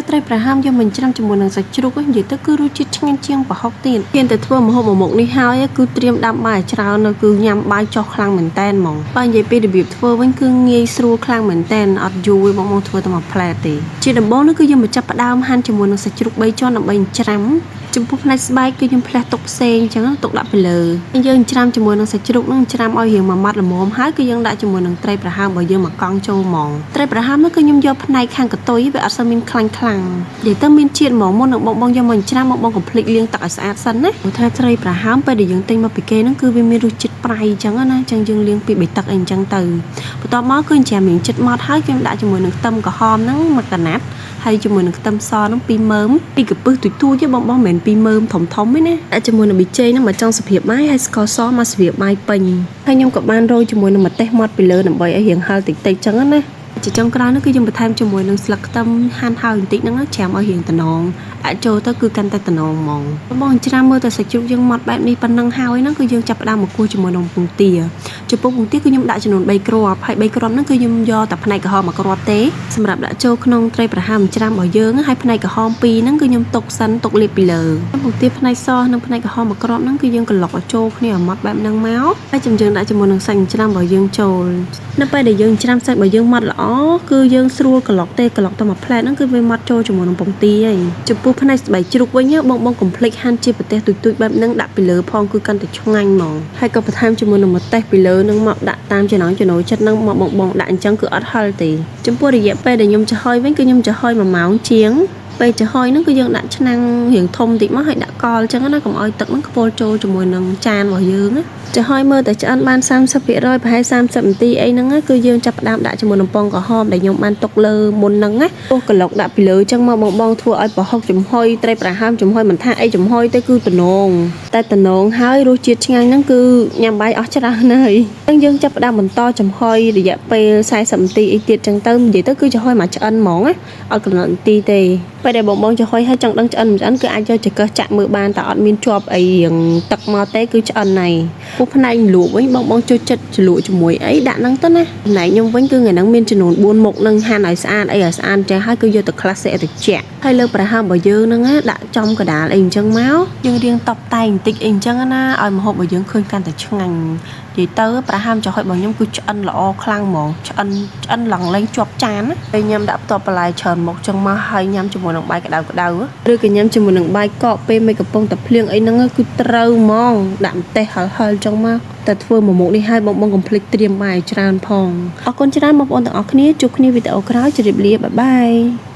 យកត្រីប្រហើមយកមិនច្រាំជាមួយនឹងសាច់ជ្រូកនិយាយទៅគឺរសជាតិឆ្ងាញ់ជាងប្រហុកទៀតហ៊ានតែធ្វើម្ហូបមួយមុខនេះហើយគឺត្រៀមដាំបាយច្រើននៅគឺញ៉ាំបាយចុះខ្លាំងមែនតែនហ្មងបើនិយាយពីរបៀបធ្វើវិញគឺងាយស្រួលខ្លាំងមែនតែនអត់យូរទេបងធ្វើតែមួយផ្លែទេជាដំបូងនោះគឺយើងមកចាប់ផ្ដើមហាន់ជាមួយនឹងសាច់ជ្រូក3ជាន់ដើម្បីច្រាំចំពោះផ្នែកស្បែកគឺយើងផ្លែទុកផ្សេងអញ្ចឹងទុកដាក់ពីលើយើងច្រាំជាមួយនឹងសាច់ជ្រូកនឹងច្រាំឲ្យរាងមួយម៉ាត់ល្មមហើយគឺយើងដាក់ជាមួយនឹងត្រីប្រហើមរបស់យើងមកកង់ចូលហ្មងត្រីប្រហើមនោះគឺខ្ញុំយកផ្នែកខាងកតុយវាអត់សូវមានខ្លាញ់ខ្លាំងនិយាយទៅមានជាតិហ្មងមុននឹងបងយកមកច្រាំបងកុំភ្លេចលាងទឹកឲ្យស្អាតសិនណាព្រោះថាត្រីប្រហើមពេលដែលយើងទិញមកពីគេហ្នឹងគឺវាមានរសជាតិប្រៃអញ្ចឹងណាអញ្ចឹងយើងលាងពី3ទឹកអីអញ្ចឹងទៅបន្ទាប់មកគឺច្រាំរៀងចិត្តម៉ត់ហើយយើងដាក់ជាមួយនឹងខ្ទឹមក្រហមហ្នឹងមួយកណាត់ហើយជាមួយនឹងខ្ទឹមសហ្នឹង2មើមពីកពឹសទូចៗទេបងមិនមែន2មើមធំទេណាដាក់ជាមួយនឹងប៊ីចេងហ្នឹងមកចង់សភាពបាយហើយស្ករសមកសភាពបាយពេញហើយខ្ញុំក៏បានរោយជាមួយនឹងម្ទេសម៉ត់ពីលើដើម្បីឲ្យរាងហឹរតិចៗអញ្ចឹងណាជាចុងក្រោយនោះគឺយើងបន្ថែមជាមួយនឹងស្លឹកខ្ទឹមហាន់ហើយបន្តិចហ្នឹងច្រាំឲ្យរាងតំណងអាចចូលទៅគឺកាន់តែតំណងហ្មងបងច្រាំមើលតែសាច់ជ្រូកយើងម៉ត់បែបនេះប៉ុណ្ណឹងហើយហ្នឹងគឺយើងចាប់ផ្ដើមមកគោះជាមួយនឹងពងទាចំពោះពងទាគឺខ្ញុំដាក់ចំនួន3គ្រាប់ហើយ3គ្រាប់ហ្នឹងគឺខ្ញុំយកតែផ្នែកក្រហមមួយគ្រាប់ទេសម្រាប់ដាក់ចូលក្នុងត្រីប្រហើមច្រាំរបស់យើងហើយផ្នែកក្រហម2ហ្នឹងគឺខ្ញុំទុកសិនទុកលាបពីលើពងទាផ្នែកសនិងផ្នែកក្រហមមួយគ្រាប់ហ្នឹងគឺយើងក្លុកឲ្យចូលគ្នាឲ្យម៉ត់បែបហ្នឹងមកហើយយើងដាក់ជាមួយនឹងសាច់ច្រាំរបស់យើងចូលនៅពេលដែលយើងច្រាំសាច់របស់យើងម៉ត់ល្អគឺយើងស្រួលក្លុកទេក្លុកតែមួយផ្លែហ្នឹងគឺវាម៉ត់ចូលជាមួយនឹងពងទាហើយចំពោះផ្នែកស្បែកជ្រូកវិញបងកុំភ្លេចហាន់ជាប្រទេសទូចៗបែបហ្នឹងដាក់ពីលើផងគឺកាន់តែឆ្ងាញ់ហ្មងហើយក៏បន្ថែមជាមួយនឹងម្ទេសពីលើហ្នឹងមកដាក់តាមចំណង់ចំណូលចិត្តហ្នឹងមកបងដាក់អញ្ចឹងគឺអត់ហិលទេចំពោះរយៈពេលដែលខ្ញុំចំហុយវិញគឺខ្ញុំចំហុយ1ម៉ោងជាងពេលចំហុយហ្នឹងគឺយើងដាក់ឆ្នាំងរាងធំតិចមកហើយដាក់កលអញ្ចឹងណាកុំឲ្យទឹកហ្នឹងខ្ពុលចូលជាមួយនឹងចានរបស់យើងណាចំហុយមើលតែឆ្អិនបាន 30% ប្រហែល30នាទីអីហ្នឹងគឺយើងចាប់ផ្ដើមដាក់ជាមួយនឹងពងក្រហមដែលខ្ញុំបានទុកលើមុនហ្នឹងណាពោះក្លុកដាក់ពីលើអញ្ចឹងមកបងធ្វើឲ្យប្រហុកចំហុយត្រីប្រហើមចំហុយមិនថាអីចំហុយទៅគឺតំណងតែតំណងហើយរសជាតិឆ្ងាញ់ហ្នឹងគឺញ៉ាំបាយអស់ច្រើនហើយអញ្ចឹងយើងចាប់ផ្ដើមបន្តចំហុយរយៈពេល40នាទីអីទៀតអញ្ចឹងទៅនិយាយទៅគឺចំហុយមកឆ្អិនហ្មងណាអត់កំណត់នាទីទេពេលដែលបងចំហុយហើយចង់ដឹងឆ្អិនមិនឆ្អិនគឺអាចយកចង្កឹះចាក់មើលបានតែអត់មានជាប់អីរៀងទឹកមកទេគឺឆ្អិនហើយពោះផ្នែកម្លក់វិញបងចូលចិត្តជ្រលក់ជាមួយអីដាក់ហ្នឹងទៅណាផ្នែកខ្ញុំវិញគឺថ្ងៃហ្នឹងមានចំនួន4មុខនឹងហាន់ឲ្យស្អាតអីឲ្យស្អាតចឹងហើយគឺយកទៅក្លាសិកឲ្យត្រជាក់ហើយលើប្រហើមរបស់យើងហ្នឹងដាក់ចំកដាលអីអញ្ចឹងមកយើងរៀងតបតែងបន្តិចអីអញ្ចឹងណាឲ្យម្ហូបរបស់យើងឃើញកាន់តែឆ្ងាញ់និយាយទៅប្រហើមចំហុយរបស់ខ្ញុំគឺឆ្អិនល្អខ្លាំងហ្មងឆ្អិនឡើងលែងជាប់ចានពេលញ៉ាំដាក់បន្ទាប់បន្លែច្រើនមុខចឹងមកហើយញ៉ាំជាមួយនឹងបាយក្តៅឬក៏ញ៉ាំជាមួយនឹងបាយកកពេលមិនកំពុងតែភ្លៀងអីហ្នឹងគឺត្រូវហ្មងដាក់ម្ទេសហិលចឹងមកតែធ្វើមួយមុខនេះឲ្យបងកុំភ្លេចត្រៀមបាយច្រើនផងអរគុណច្រើនបងប្អូនទាំងអស់គ្នាជួបគ្នាវីដេអូក្រោយជម្រាបលាបាយបាយ